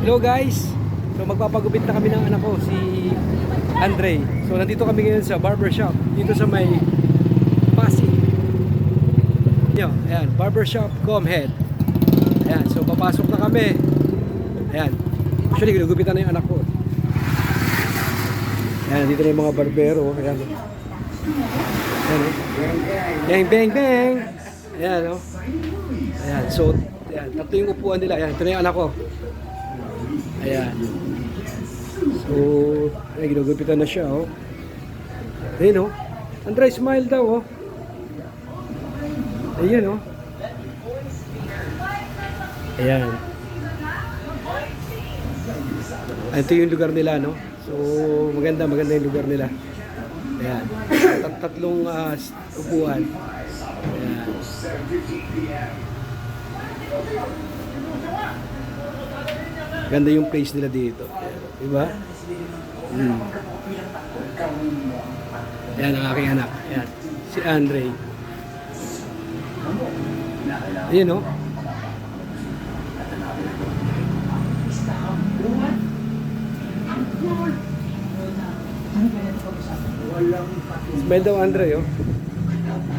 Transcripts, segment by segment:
Hello guys! So magpapagupit na kami ng anak ko, si Andre. So nandito kami ngayon sa barbershop, dito sa may Pasig. Ayan, barbershop Comhead. Ayan, so papasok na kami. Ayan, actually ginugupitan na yung anak ko. Ayan, dito na yung mga barbero. Ayan, ayan, bang bang bang. Ayan, oh. Ayan, so ayan, tatlo yung upuan nila. Ayan, ito na yung anak ko. Ayan. So, ay, ginugupitan na siya, oh. Ayun, oh. Andre, smile daw, oh. Ayun, oh. Ayan. Ito yung lugar nila, no? So, maganda yung lugar nila. Ayan. Tatlong upuan. Ayan. Ganda yung place nila dito. Diba? Ayan ang aking anak. Ayan. Si Andre. Ayan, no? Smile daw, Andre, oh.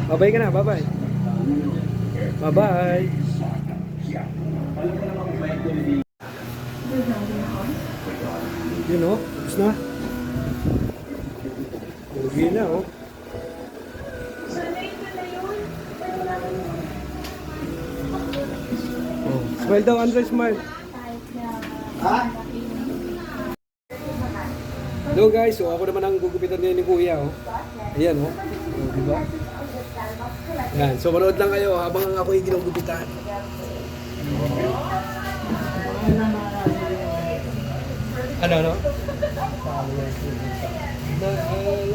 Bye-bye ka na, bye-bye. Bye-bye. Yun, oh. Tapos na. Uwi na, oh. Oh. Smile daw, Andre, smile. Hello guys, so ako naman ang gugupitan ngayon ni Kuya, oh. Ayan, oh. Oh, diba? Ayan, so manood lang kayo habang ako yung ginugupitan. Ano?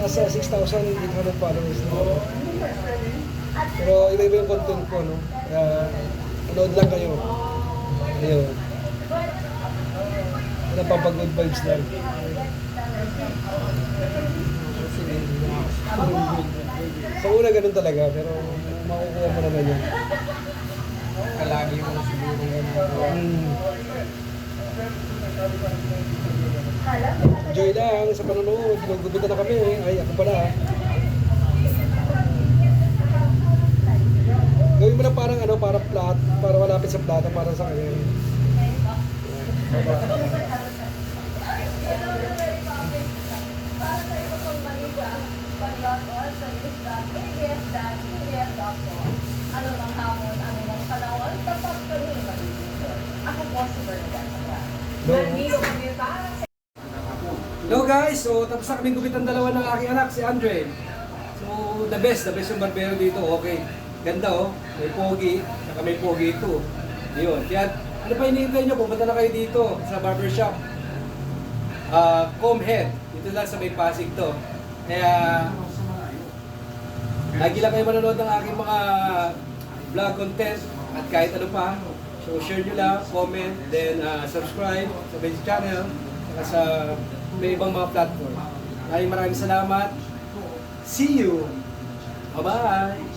Nasa 6,800 followers na. Pero iba-iba yung content ko, no? Kaya, manood lang kayo. Ayun. Ano pa pag good vibes lang. Sa una ganun talaga, pero makukuha mo naman yan. Kalagi mo siguro yan. Enjoy lang sa panonood. Gugupitan na kami. Ay, ako pala. Gawin mo na parang ano, parang plat, para malapit sa plata, parang sa kanya. Ano lang hamon, ano lang kalawal, dapat kami ako possible Hello guys, so tapos na kaming gupitan dalawa ng aking anak, si Andre. So the best yung barbero dito, okay. Ganda, oh, may pogi, saka may pogi ito. Yun, kaya ano pa hinihintay nyo, pupunta na kayo dito sa barbershop. Comhead, dito lang sa may Pasig to. Kaya lagi lang kayo manonood ng aking mga vlog content at kahit ano pa. So share nyo lang, comment, then subscribe sa my channel at sa may ibang mga platform. Maraming salamat. See you! Bye-bye!